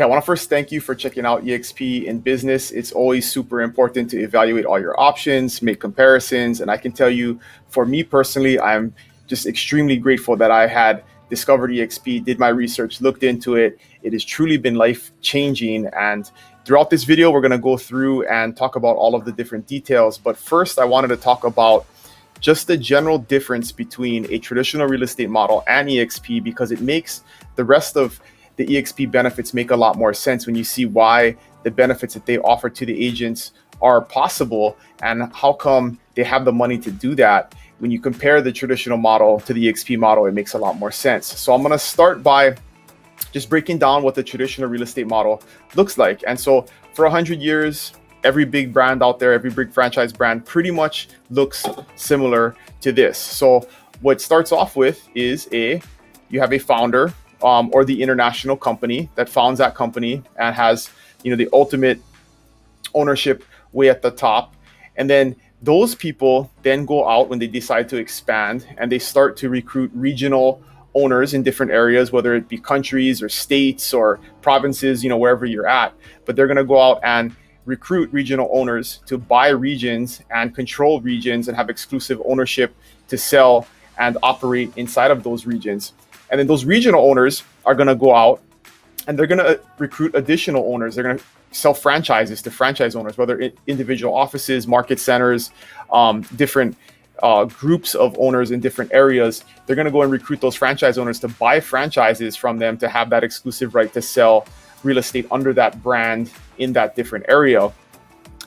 Hey, I want to first thank you for checking out eXp in business. It's always super important to evaluate all your options, make comparisons. And I can tell you, for me personally, I'm just extremely grateful that I had discovered eXp, did my research, looked into it. It has truly been life changing. And throughout this video, we're going to go through and talk about all of the different details. But first, I wanted to talk about just the general difference between a traditional real estate model and eXp, because it makes the rest of the eXp benefits make a lot more sense when you see why the benefits that they offer to the agents are possible and how come they have the money to do that. When you compare the traditional model to the eXp model, it makes a lot more sense. So I'm going to start by just breaking down what the traditional real estate model looks like. And so for 100 years, every big brand out there, every big franchise brand pretty much looks similar to this. So what it starts off with is you have a founder or the international company that founds that company and has, the ultimate ownership way at the top. And then those people then go out when they decide to expand and they start to recruit regional owners in different areas, whether it be countries or states or provinces, wherever you're at. But they're going to go out and recruit regional owners to buy regions and control regions and have exclusive ownership to sell and operate inside of those regions. And then those regional owners are going to go out and they're going to recruit additional owners. They're going to sell franchises to franchise owners, whether individual offices, market centers, different groups of owners in different areas. They're going to go and recruit those franchise owners to buy franchises from them to have that exclusive right to sell real estate under that brand in that different area.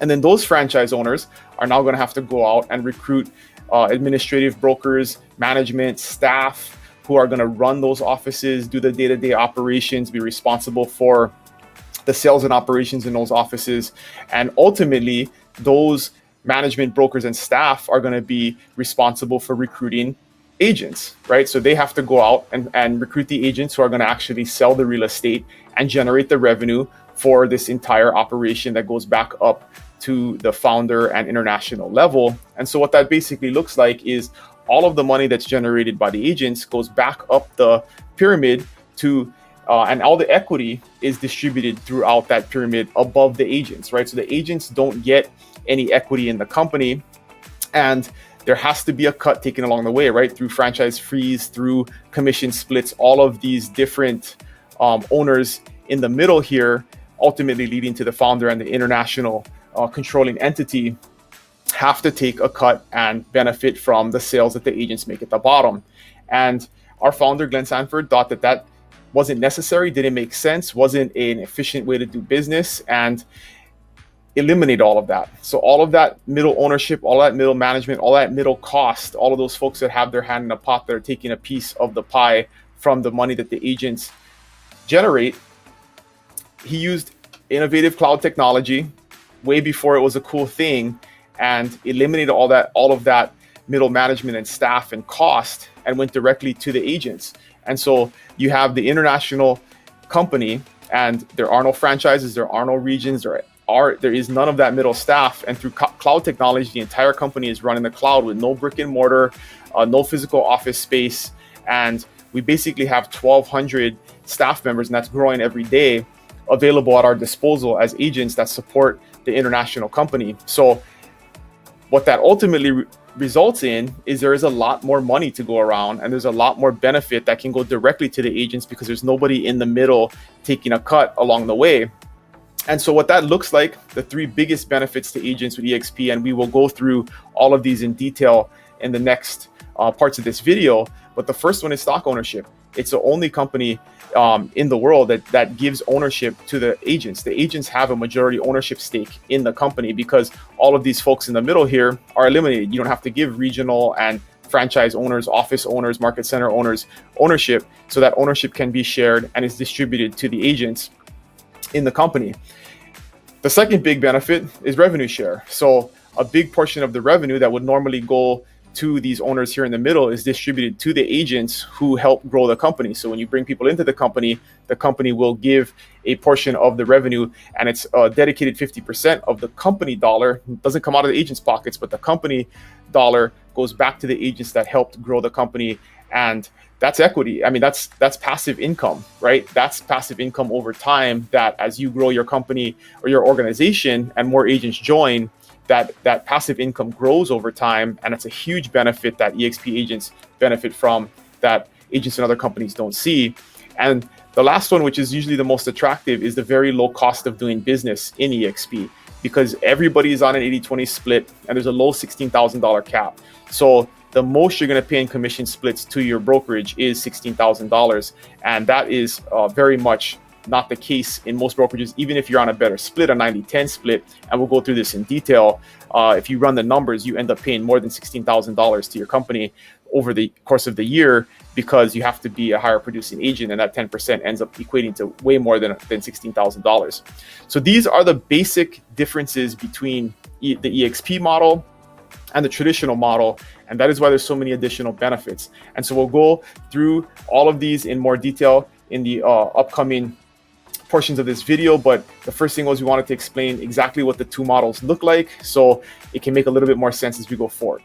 And then those franchise owners are now going to have to go out and recruit administrative brokers, management, staff, who are going to run those offices, do the day-to-day operations, be responsible for the sales and operations in those offices. And ultimately, those management brokers and staff are going to be responsible for recruiting agents, right? So they have to go out and recruit the agents who are going to actually sell the real estate and generate the revenue for this entire operation that goes back up to the founder and international level. And so what that basically looks like is all of the money that's generated by the agents goes back up the pyramid to, and all the equity is distributed throughout that pyramid above the agents, right? So the agents don't get any equity in the company, and there has to be a cut taken along the way, right? Through franchise fees, through commission splits, all of these different owners in the middle here, ultimately leading to the founder and the international controlling entity, have to take a cut and benefit from the sales that the agents make at the bottom. And our founder, Glenn Sanford, thought that wasn't necessary, didn't make sense, wasn't an efficient way to do business, and eliminate all of that. So all of that middle ownership, all that middle management, all that middle cost, all of those folks that have their hand in a pot that are taking a piece of the pie from the money that the agents generate. He used innovative cloud technology way before it was a cool thing, and eliminated all of that middle management and staff and cost, and went directly to the agents. And so you have the international company, and there are no franchises, there are no regions, there is none of that middle staff. And through cloud technology, the entire company is run in the cloud with no brick and mortar, no physical office space. And we basically have 1,200 staff members, and that's growing every day, available at our disposal as agents that support the international company. So what that ultimately results in is there is a lot more money to go around, and there's a lot more benefit that can go directly to the agents because there's nobody in the middle taking a cut along the way. And so what that looks like, the three biggest benefits to agents with eXp, and we will go through all of these in detail in the next parts of this video. But the first one is stock ownership. It's the only company in the world that gives ownership to the agents. The agents have a majority ownership stake in the company because all of these folks in the middle here are eliminated. You don't have to give regional and franchise owners, office owners, market center owners ownership, so that ownership can be shared and is distributed to the agents in the company. The second big benefit is revenue share. So a big portion of the revenue that would normally go to these owners here in the middle is distributed to the agents who help grow the company. So when you bring people into the company will give a portion of the revenue, and it's dedicated 50% of the company dollar. It doesn't come out of the agents' pockets, but the company dollar goes back to the agents that helped grow the company And that's equity. I mean, that's passive income, right? That's passive income over time, that as you grow your company or your organization and more agents join, that passive income grows over time. And it's a huge benefit that EXP agents benefit from, that agents in other companies don't see. And the last one, which is usually the most attractive, is the very low cost of doing business in EXP, because everybody is on an 80-20 split and there's a low $16,000 cap. So the most you're going to pay in commission splits to your brokerage is $16,000. And that is very much not the case in most brokerages, even if you're on a better split, a 90-10 split. And we'll go through this in detail. If you run the numbers, you end up paying more than $16,000 to your company over the course of the year, because you have to be a higher producing agent, and that 10% ends up equating to way more than $16,000. So these are the basic differences between the EXP model and the traditional model, and that is why there's so many additional benefits. And so we'll go through all of these in more detail in the upcoming portions of this video. But the first thing was, we wanted to explain exactly what the two models look like, so it can make a little bit more sense as we go forward.